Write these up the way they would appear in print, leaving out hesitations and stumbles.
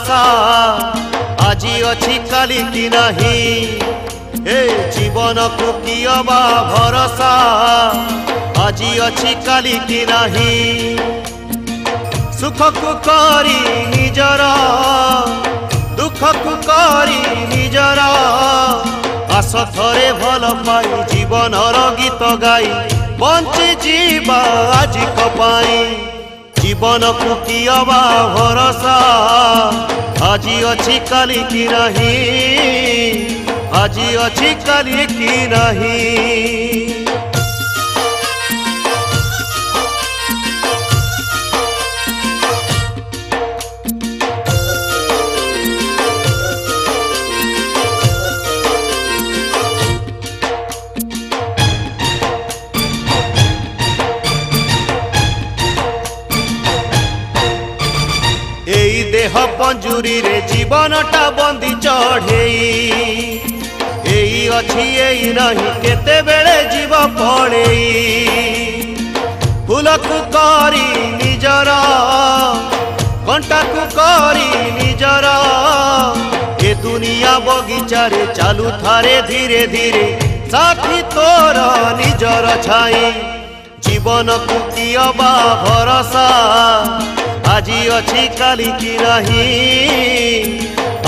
भरोसा आजी अच्छी काली की नहीं ए जीवन को कियबा भरोसा आजी अच्छी काली की नहीं सुख को करी निजर दुख को करी निजर आस थरे भल पाई जीवन गीत गाई बंची जीवा आज कपाई जीवन को कियबा भरोसा आजी अच्छी काली की नहीं आजी अच्छी काली की नहीं। एई देह पंजुरी रे जीवनटा बंदी चढ़ेई एई अच्छी एई नहीं केते बेले जीव पड़ेई फूल को करी निजर कंटा को करी निजर ए दुनिया बगीचा रे चालू थारे धीरे धीरे साथी तोर निजर छाई जीवन को कियबा भरोसा आजी अच्छी काली की नहीं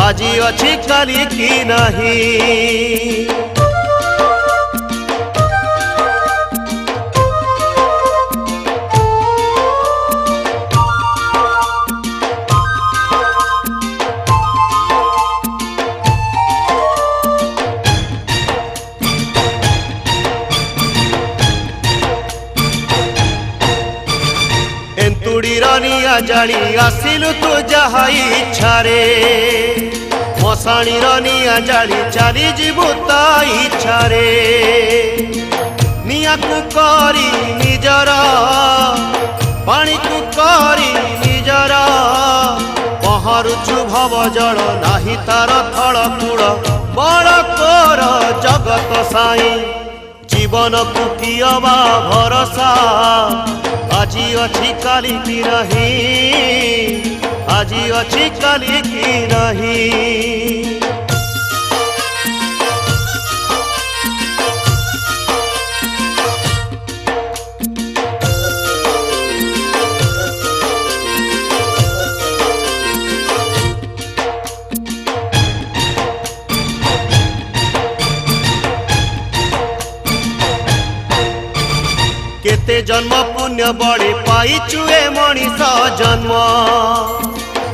आजी अच्छी काली की नहीं। एंतुड़ी रनिया जाली आसिलु तू जहा इच्छा रे मशाणी रनिया जाली चली जीवु ता इच्छा रे निया को करी निजर पानी को करी निजर पहरुछु भव जल नाही तार थल कूड़ बड़ तोर जगत साई जीवन को कियबा भरोसा आजी अच्छी काली की नहीं आजी अच्छी काली की नहीं। केते जन्म पुण्य बड़े पाई चुए मनीष जन्म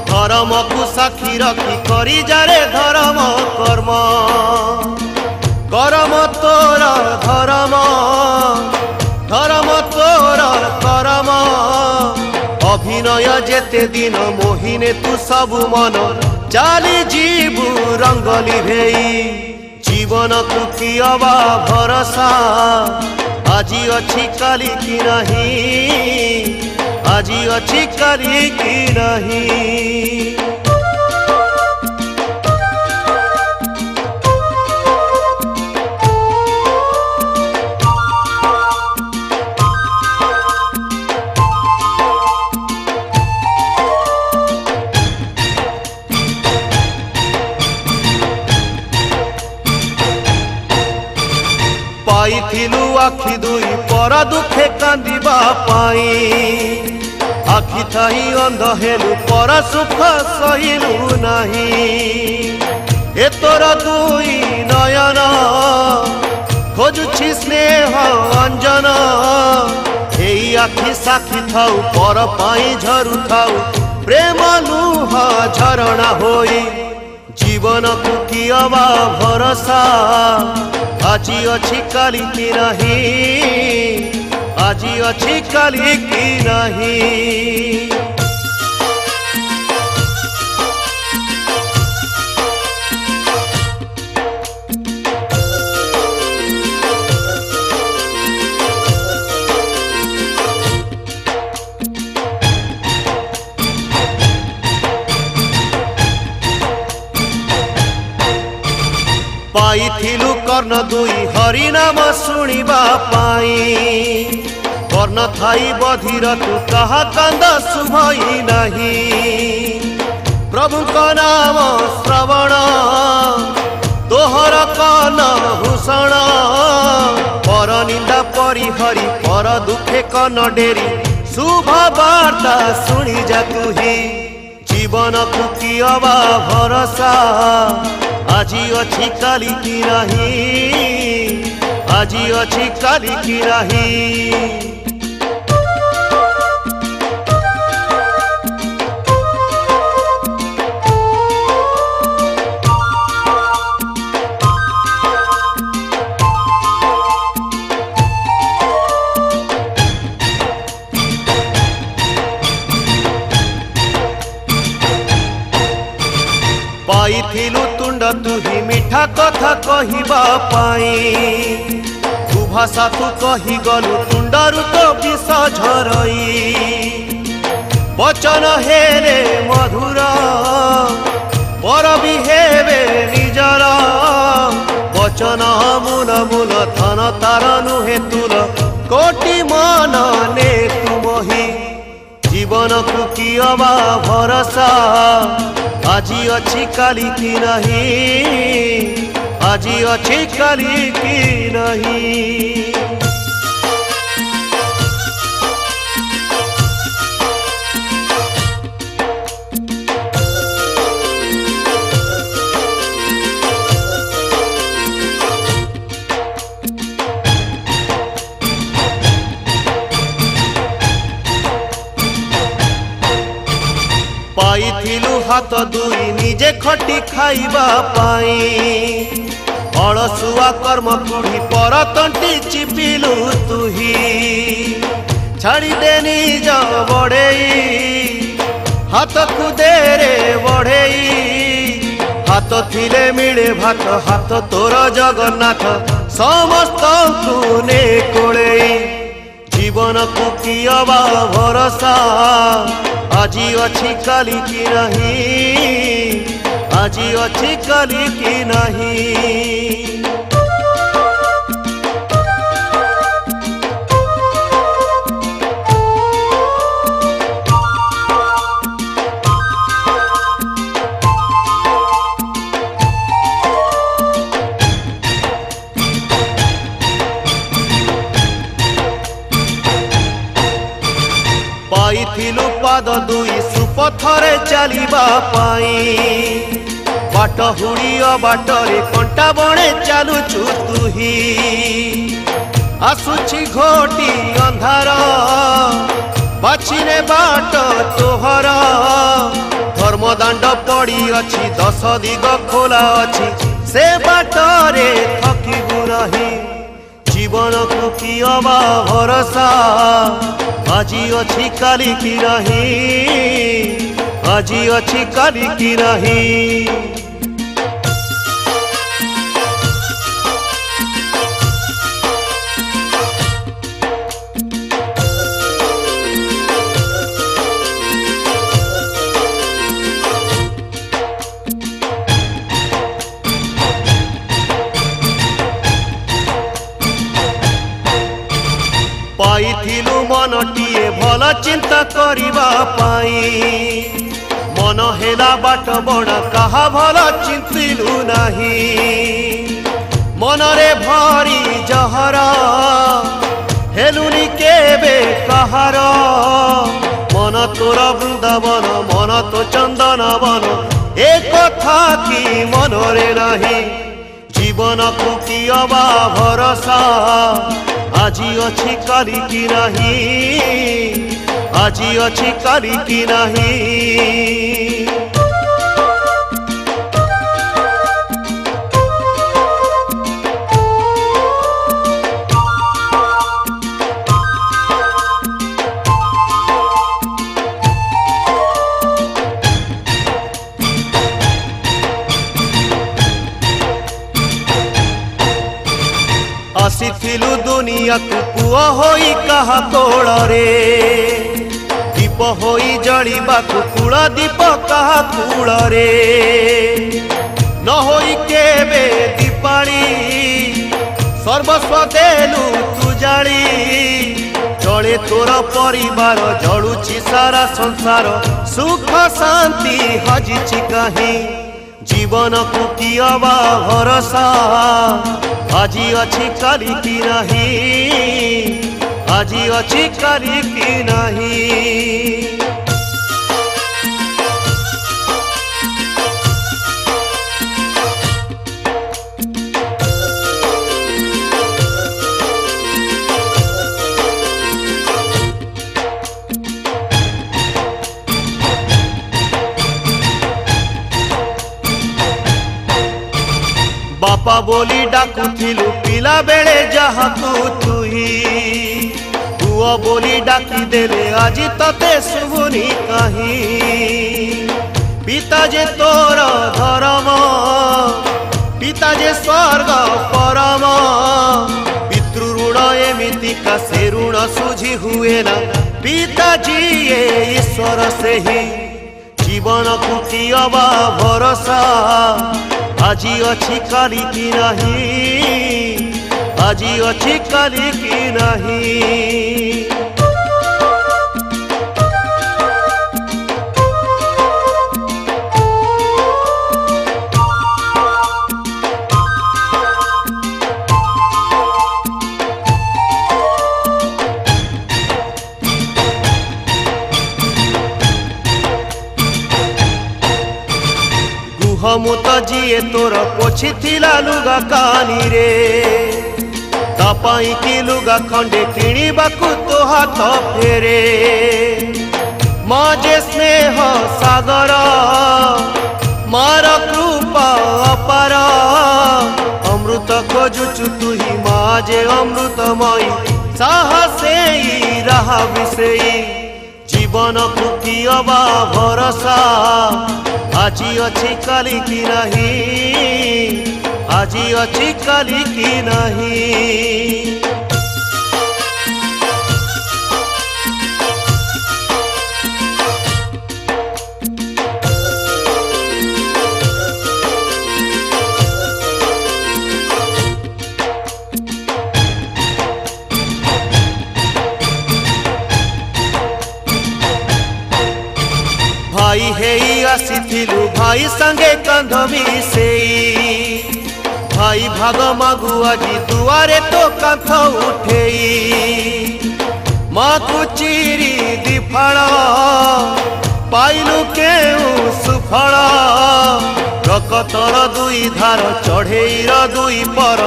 धर्म को साक्षी रखी करी जारे धर्म कर्म कर्म तोर धर्म धर्म तोर कर्म अभिनय जेते दिन मोहिने तू सबु मन चाली जीवु रंग लिभेई जीवन को कियबा भरोसा आजी अच्छी काली की नहीं आजी अच्छी काली की नहीं। पाइथिलु आखि दुई पर दुखे कांदिबा पाई आखि थाई अंध हेलु पर सुख सहिलु नहीं ए तोर दुई नयन खोजुछि स्नेह अंजन एई आखि साखी थाउ पर पाई झरु थाउ प्रेम लुह झरणा होई जीवन को कियबा भरोसा आजी अच्छी काली की नहीं आजी अच्छी काली की नहीं। पाइथिलु कर्ण दुई हरि नाम शुणिबा पाई कर्ण थाई बधिर तू कहा कांद शुभई नहीं प्रभु का नाम श्रवण तोहर कन भूषण पर निंदा परिहरी पर दुखे कन डेरी शुभ वार्ता शुणी जा तू ही जीवन को कियबा भरोसा आजी अच्छी काली की नहीं आजी अच्छी काली की नहीं। पाइथिलु तुंड तुही मिठा कथा कहिबा पाई तू भाषा तू कही गलु तुंडरु तो विष झरई वचन हेरे मधुर पर भी हेबे निजर वचन मूल मूल धन तार नुहे तुल कोटि मन ने तुमही जीवन को कियबा भरोसा आजी अच्छी काली की नहीं आजी अच्छी काली की नहीं। पाइथिलु हाथ दुई निजे खटी खाइबा पाई अलसुआ कर्म कुढ़ी पर तंटी चिपिलु तुही छाड़ी दे निज बड़ेई हाथ को देरे बढ़ेई हाथ थिले मिले भात हाथ तोर जगन्नाथ समस्त को ने कोड़ेई जीवन को कियबा भरोसा आजी अच्छी काली की नहीं आजी अच्छी काली की नहीं। पाइथिलु पाद दुई सुपथरे चलिबा पाई बाट हुड़िया बाटरे कंटा बणे चालुचु तुही आसुछि घोटी अंधार बाछिने बाट तोहर धर्मदांड पड़ी अच्छी 10 दिग खोला अच्छी से बाटरे थकिबु नहीं जीवन को कियबा भरोसा आजी अच्छी काली की नहीं आजी अच्छी काली की नहीं। पाइथिलु मनटिए भल चिंता करिबा पाई मन हेला बाट बड़ कहा भल चिंतिलु नहीं मनरे भारी जहर हेलुनी केबे कहार मन तोर वृंदावन मन तो चंदन वन एक कथा की मनरे नहीं जीवन को कियबा भरोसा आजी अच्छी काली की नहीं आजी अच्छी काली की नहीं। आसीथिलु दुनिया को पुआ होई कहा कोड़ रे दीप होई जड़ीबा कुकुड़ दीप कहा कूड़ रे न होई केबे दीपाली सर्वस्व देलु तू जाली चले दुखरे तोर परिवार जलुछि सारा संसार सुख शांति हजिछि कहीं जीवन को कियबा भरोसा आजी अछि काली की नहीं आजी अछि काली की नहीं। बापा बोली डाकुथिलु पिला बेले जहा तुही पुओ बोली डाकी देले आजी तते सुबुनी कहीं पिता जे तोर धर्म पिता जे स्वर्ग परम पितृ ऋण एमिति का से ऋण सुझी हुए ना पिताजी ये ईश्वर से ही जीवन को कियबा भरोसा आजी अछि काली की नहीं आजी अछि काली की नहीं। मुत जीए तोर पोछि थिला लुगा कानी रे तापाई की लुगा खंडे किणीबाकू तो हाथ फेरे माँ जे स्नेह सागर मार कृपा अपार अमृत खोजुचु तुही माँ जे अमृतमयी साहसे रहा विषयी जीवन को कियबा भरोसा आजी अछि काली की नहीं आजी अछि काली की नहीं। भाई हेई आसीथिलु भाई संगे कंध मिसेई भाई भाग मागु आजी दुआरे तो कांथ उठेई माँ को चिरी दिफाड़ पाइलु केउ सुफल रकतर दुई धार चढ़ेईर दुई पर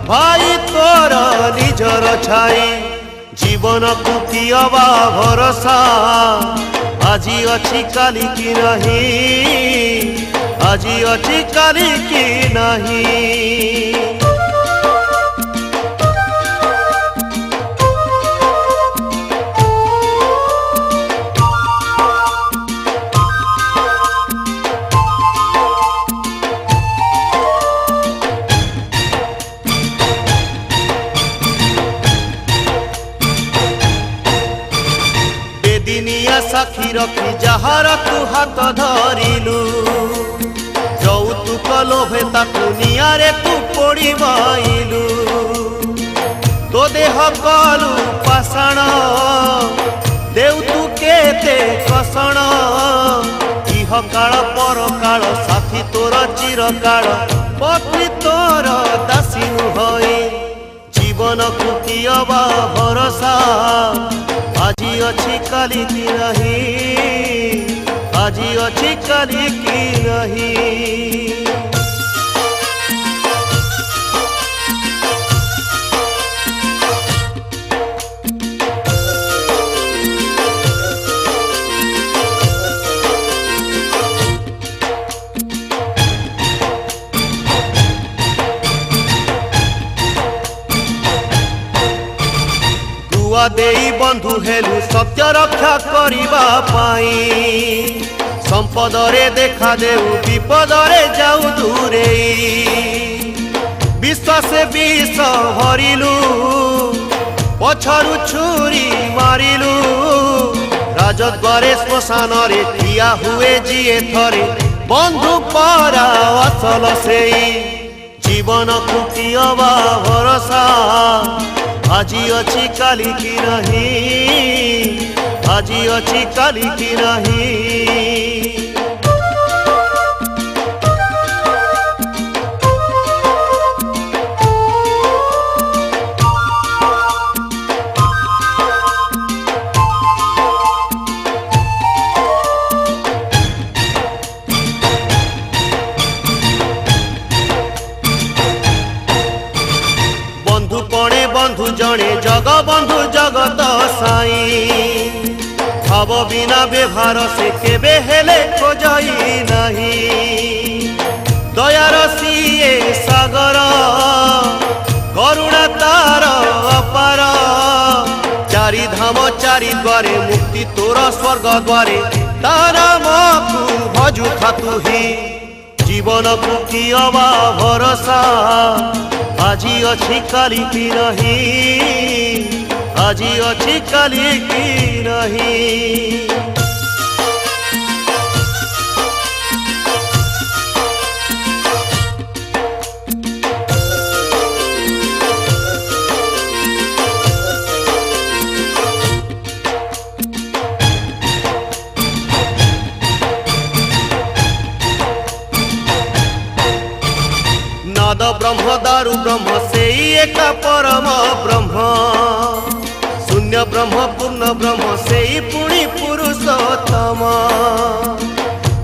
भाई तोर निजर छाई जीवन को कियबा भरोसा आजी अछि काली की नहीं आजी अछि काली की नहीं। दिनिया साखी रखी जहार तू हाथ धरिलु যৌতুক লোভে তাকু নিয়ারে তু পড়ি মাইলু তো দেহ কলু পাষাণ দেউ তু কেতে কষণ ইহ কাଳ পর কাଳ সাথী তোর চিরকাଳ পত্নী তোর দাসী হই জীবন কু কিয়বা ভরসা आजी अछि काली की नहीं आजी अछि काली की नहीं। देई बंधु हेलु सत्य रक्षा करिबा पाई संपद रे देखा देउ विपद रे जाऊ दूरे विश्वास विष भरिलु पछरु छुरी मारिलु राजद्वारे श्मशान रे ठिया हुए जिए थरे बंधु परा असल सेई जीवन को कियबा भरोसा আজি ଅଛି କାଲି କି ନାହିଁ, আজি ଅଛି କାଲି କି ନାହିଁ। बंधु पणे बंधु जणे जग बंधु जगत साई, भाव बिना व्यवहार से केबे हेले खोजई नहीं। दयार सीए सागर करुणा तार अपार, चारि धाम चारि द्वारे मुक्ति तोर स्वर्ग द्वारे, तारा मकु भजु थातु ही जीवन को की अबा भरोसा। আজি ଅଛି କାଲି କି ନାହିଁ, আজি ଅଛି କାଲି କି ନାହିଁ। नाद ब्रह्म दारु ब्रह्म से एक परम ब्रह्म, शून्य ब्रह्म पूर्ण ब्रह्म से पुणी पुरुषोत्तम।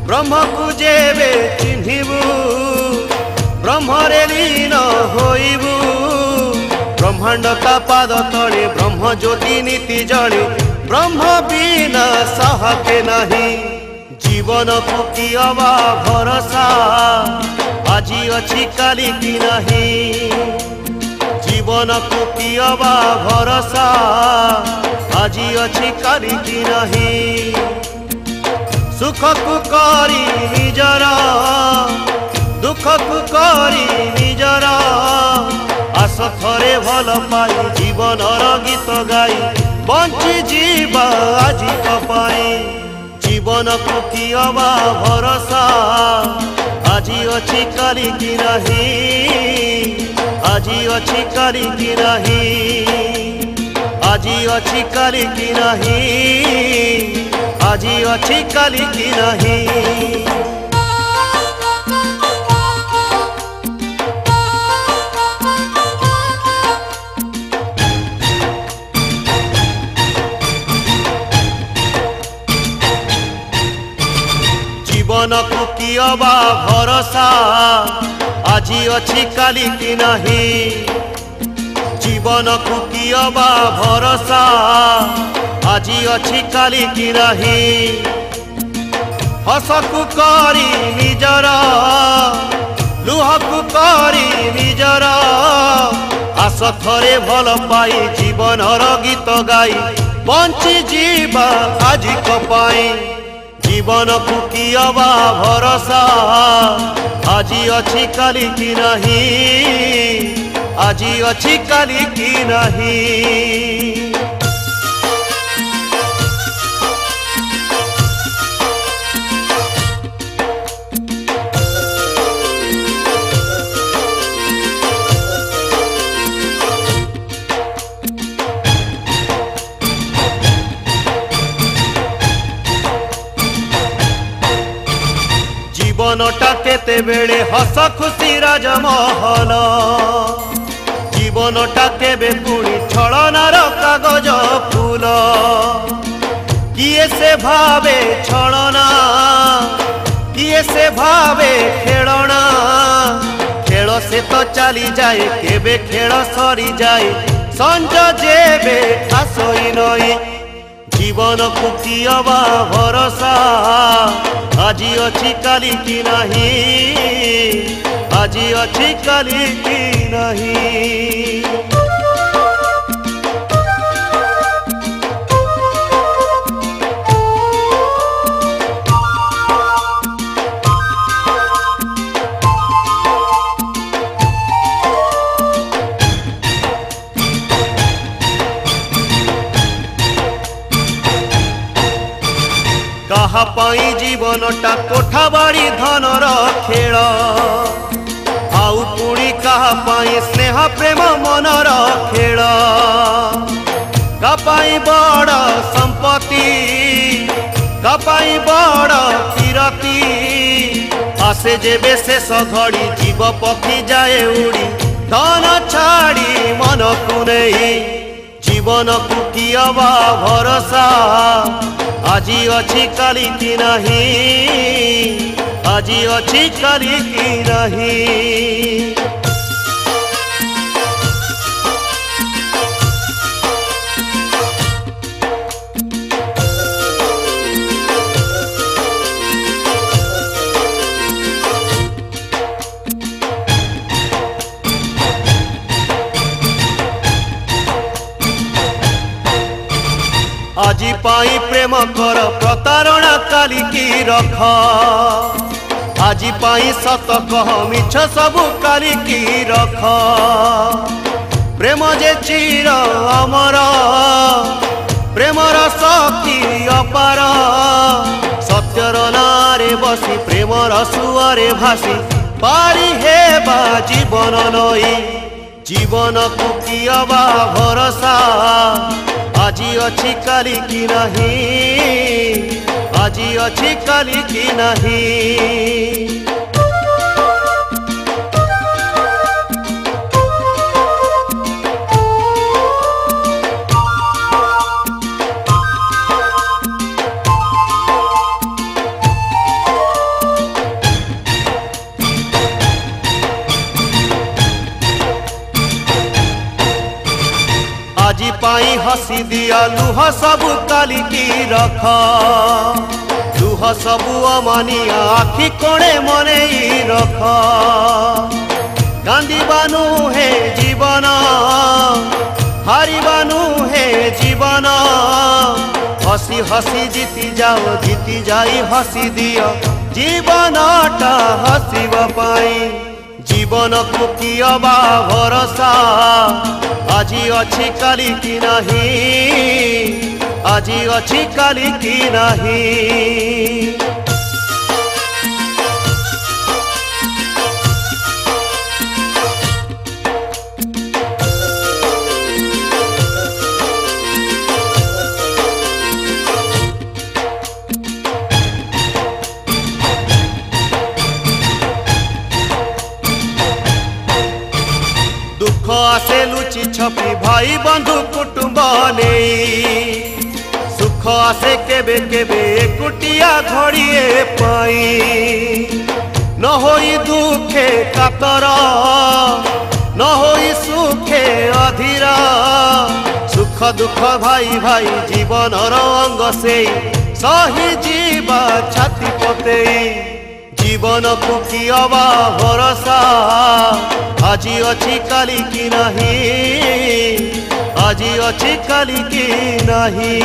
ब्रह्म को जेबे चिन्हिबु ब्रह्मरे लीन होइबु, ब्रह्मांड का पाद तले ब्रह्म ज्योति नीति जड़े, ब्रह्म बिना सहके नहीं। जीवन को की अबा भरोसा, আজি ଅଛି କାଲି କି ନାହିଁ। जीवन को की अबा भरोसा, আজি ଅଛି କାଲି କି ନାହିଁ। सुख को करी निजर, दुख को करी निजर, आस थरे भल पाई जीवनर गीत गाई, बंची जीवा আজি पाई। जीवन को की अबा भरोसा, আজি ଅଛି କାଲି କି ନାହିଁ, আজি ଅଛି କାଲି କି ନାହିଁ। আজি ଅଛି କାଲି କି ନାହିଁ, আজি ଅଛି କାଲି କି ନାହିଁ। जीवन को की अबा भरोसा, আজি ଅଛି କାଲି କି ନାହିଁ। जीवन को की अबा भरोसा, আজি ଅଛି କାଲି କି ନାହିଁ। हस को करी निजर, लुह को करी निजर, आस थरे भल पाई जीवनर गीत गाई, बंची जीवा আজি पाई। जीवन को की अबा भरोसा, আজি ଅଛି କାଲି କି ନାହିଁ, আজি ଅଛି କାଲି କି ନାହିଁ। जीवनटा केते बेले हस खुशी राजमहल, जीवनटा केबे पुणी छलनार कागज फूल। किए से भावे छलना, किए से भावे खेलना, खेल से तो चली जाए केबे खेल सरी जाए, संज जेबे आसई नई। जीवन को की अबा भरोसा, আজি ଅଛି କାଲି କି ନାହିଁ, আজি ଅଛି କାଲି କି ନାହିଁ। कहा पाई जीवनटा कोठा बाड़ी धनर खेल, आउ पुणी कहा पाई स्नेह प्रेम मनर खेल। आसे जेबे शेष घड़ी जीव पक्षी जाए उड़ी धन छाड़ी मन को नहीं जीवन को किया बा भरोसा आजी अच्छी काली की नहीं आजी अच्छी काली की नहीं। आजी पाई प्रेम कर प्रतारणा काली की रख आजी पाई सत कह मिछ सबु काली की रख प्रेम जे चिर अमर प्रेमर शक्ति अपार सत्यर नारे बसी प्रेमर सुअरे भासी पारी हेबा जीवन नई जीवन को किया बा भरोसा आजी अच्छी काली की नहीं आजी अच्छी काली की नहीं। आजी पाई हसी दिया लुह सबु काली की रख लुह सबु अमानिया आखि कोणे मने रख कांदीबानु है जीवन हारिबानु है जीवन हसी हसी जीती जाओ जीती जाई हसी दियो जीवनटा हसीबा पाई जीवन को किया बा भरोसा आजी अच्छी काली की नहीं आजी अच्छी काली की नहीं। दुख आसे लुचि छपी भाई बंधु कुटुंब नहीं सुख आसे केबे केबे एकुटिया घड़िए पाई न होई दुखे कातर न होई सुखे अधीरा सुख दुख भाई भाई जीवन अंग से सही जीवा छाती पतेई जीवन को किया बा भरोसा आजी अच्छी काली की नहीं आजी अच्छी काली की नहीं।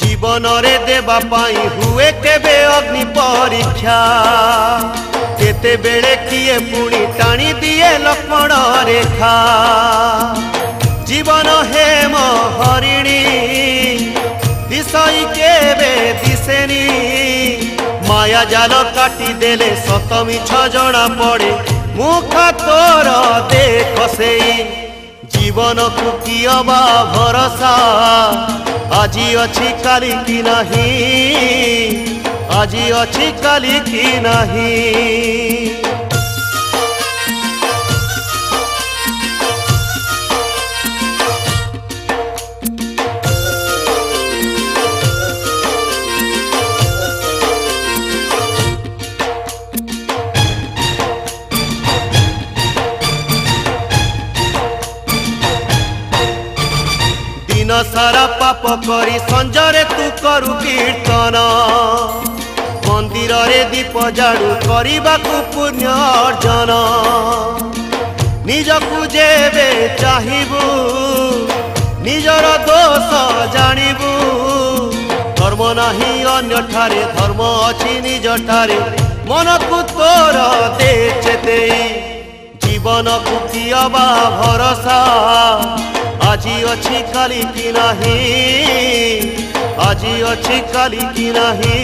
जीवन रे देवा पाई हुए केबे अग्नि परीक्षा केते बेले किए पुणी टाणी दिए लक्ष्मण रेखा जीवन हेम हरिणी दिशई केबे दिसेनी माया जाल काटी देले सत मिछ जना पड़े मुख तोर देख सेई जीवन को किया बा भरोसा आजी अच्छी काली की नहीं आजी अच्छी काली की नहीं। दिन सारा पाप करी संजरे तू करू कीर्तन मंदिर रे दीप जाड़ू करने पुण्य अर्जन निजकू जेबे चाहिबू निजर दोष जानिबू धर्म नहीं अन्य ठारे धर्म अच्छी निज ठारे मन को तोर दे चेते जीवन को किया बा भरोसा আজি ଅଛି କାଲି କି ନାହିଁ, ଆଜି ଅଛି କାଲି କି ନାହିଁ।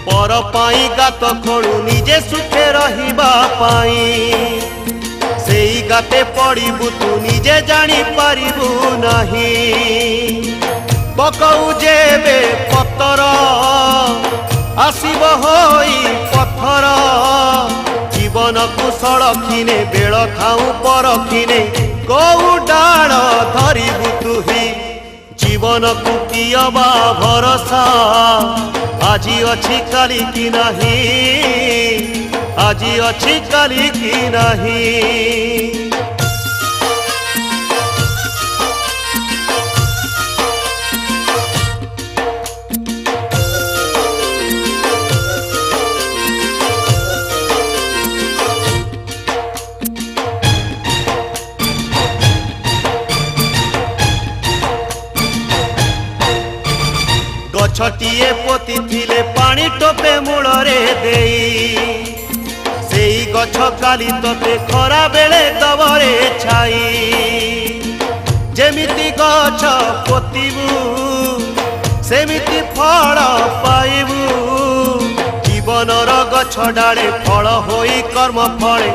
पर पाई गात खोलू निजे सुखे रहिबा पाई, सेई गाते पड़िबु तू निजे जानी पारिबु नाही। पकऊ जेबे पतर आसिब होई पत्थर, जीवन को सड़खिने बेल थाऊ परखिने कोउ डाल धरिबु तुही। जीवन को कियबा भरोसा, আজি ଅଛି କାଲି କି ନାହିଁ, ଆଜି ଅଛି କାଲି କି ନାହିଁ। गछटिए पोती थिले पानी टोपे मूलरे देई, सेई गछ काली तोते खरा बेले दबरे छाई। जेमिति गछ पोतिबु सेमिति फल पाइबु, जीवनर गछ डाले फल होई कर्म फले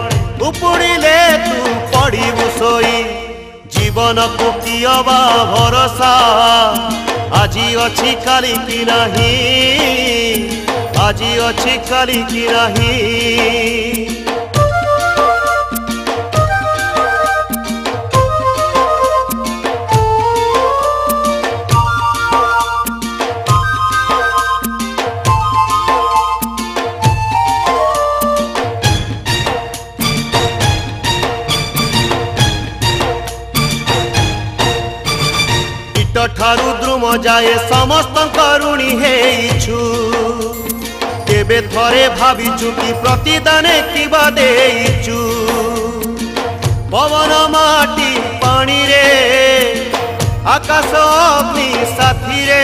उपुड़िले तू पड़िबु सोई। जीवन को कियबा भरोसा, আজি ଅଛି କାଲି କି ନାହିଁ, ଆଜି ଅଛି କାଲି କି ନାହିଁ। ଠାରୁ ଦ୍ରୁମ ଯାଏ ସମସ୍ତଙ୍କ ଋଣୀ ହେଇଛୁ, କେବେ ଥରେ ଭାବିଛୁ କି ପ୍ରତିଦାନେ କିବା ଦେଇଛୁ। ପବନ ମାଟି ପାଣିରେ ଆକାଶ ଅଗ୍ନି ସାଥିରେ,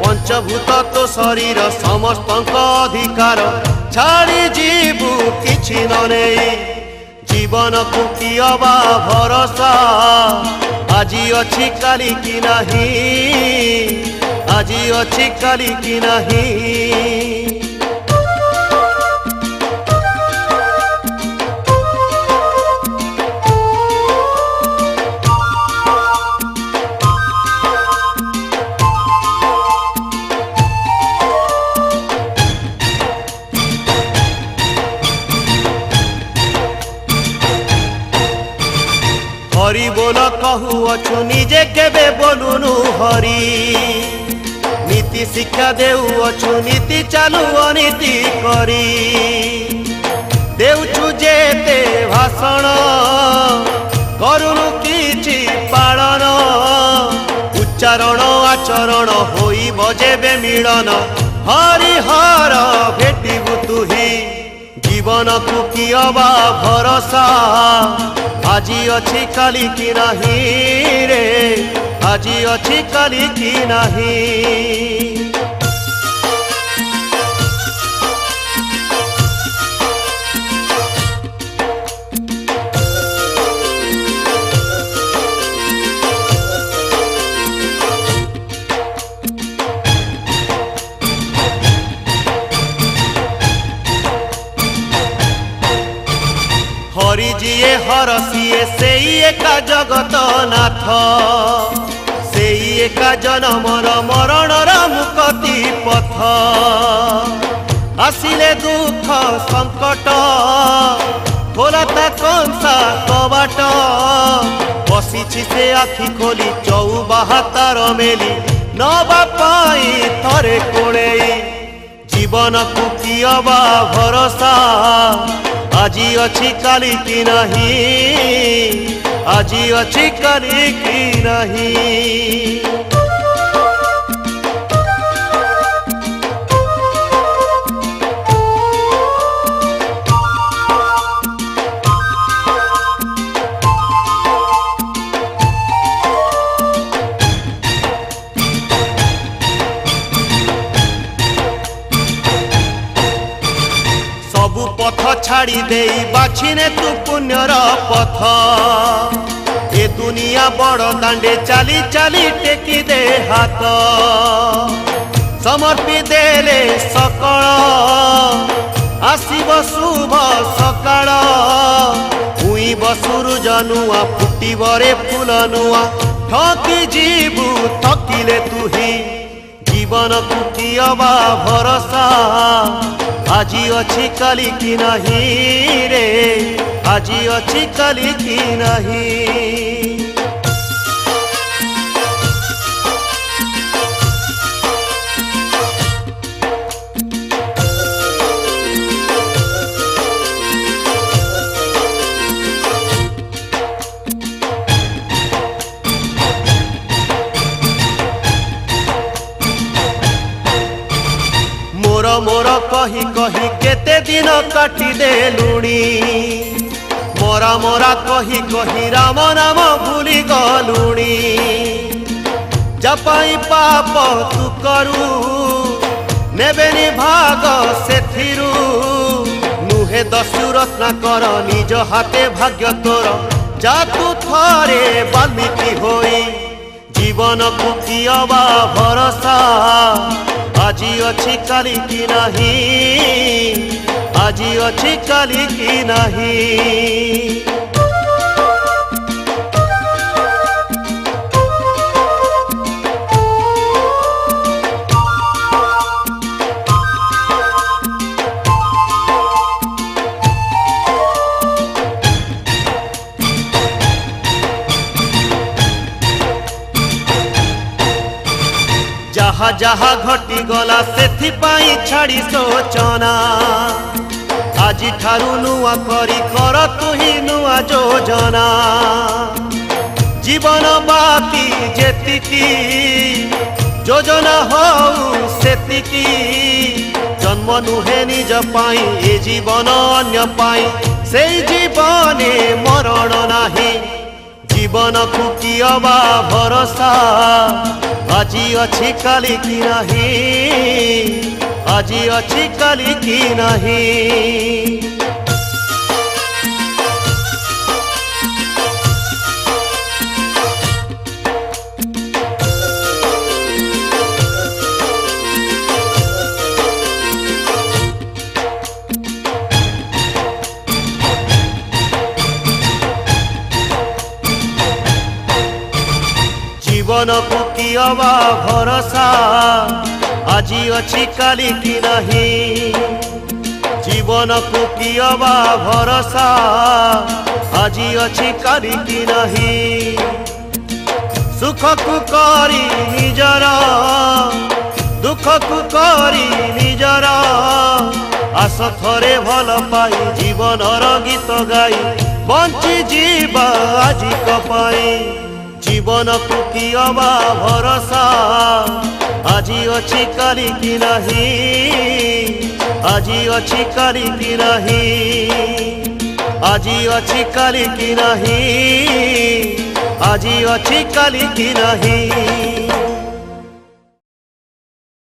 ପଞ୍ଚଭୂତ ତୋ ଶରୀର ସମସ୍ତଙ୍କ ଅଧିକାର, ଛାଡ଼ି ଯିବୁ କିଛି ନ ନେଇ। ଜୀବନକୁ କିୟବା ଭରସା, আজি ଅଛି କାଲି କି ନାହିଁ, ଆଜି ଅଛି କାଲି କି ନାହିଁ। हरि बोल कहूअछु निजे केबे बोलुनु हरि, नीति शिक्षा देउअछु नीति चालू अनीति करी। देउछु जेते भाषण करुनु किछि पालन, उच्चारण आचरण होइब जेबे मिलन, हरिहर भेटिबु तुही। जीवन को कियबा भरोसा, আজি ଅଛି କାଲି କି ନାହିଁ रे, আজি ଅଛି କାଲି କି ନାହିଁ। हरि जिए हरसिए सेई एका जगत नाथ, सेई एका जनमर मरणर मुक्ति पथ। आसिले दुख संकट खोलाता कंसा कबाट, बसिछि से आखि खोली चौबाहा तार मेली, नबा पाई थरे कोणेई। जीवन को कियबा भरोसा, আজি ଅଛି କାଲି କି ନାହିଁ, ଆଜି ଅଛି କାଲି କି ନାହିଁ। छाड़ी दे बाछिने तू पुण्यर पथ ए दुनिया बड़ दांडे चाली चाली टेकी दे हाथ समर्पी देले सकल आसीब शुभ सकाळ उईब सूरज नुआ फुटिबरे फूल नुआ ठकी जीवु थकिले तुही जीवन को कियबा भरोसा आजी अछि काली की नहीं रे आजी अछि काली की नहीं। मोर मोर कही कही केते दिन काटी दे लुणी मोरा मोरा कही कही राम नाम भूली गलुणी जपाई पाप तू करू नेबेनी भाग सेथिरू नुहे दस्यु रत्ना कर निज हाथे भाग्य तोर जा तू थरे वाल्मीकि होई जीवन को कियबा भरोसा आजी अछि काली की नहीं आजी अछि काली की नहीं। जहा जहा घटी गला सेथि पाई छाड़ी सोचना आजी ठारू नुआ करी कर तुही नुआ योजना जीवन बाकी जेतिकी योजना हो सेतिकी जन्म नुहे निज पाई ए जीवन अन्य पाई से जीवने मरण नाही जीवन को कियबा भरोसा आजी अछि काली की नहीं आजी अछि काली की नहीं। जीवन को कियबा भरोसा आजी अछि काली की नहीं जीवन को कियबा भरोसा आजी अछि काली की नहीं। सुख को करी निजर दुख को करी निजर आस थरे भल पाई जीवन गीत गाई बंची जीवा आजी कपाई जीवन को कियबा भरोसा आजी अछि काली की नहीं आजी अछि काली की नहीं आजी अछि काली की नहीं आजी अछि काली की नहीं।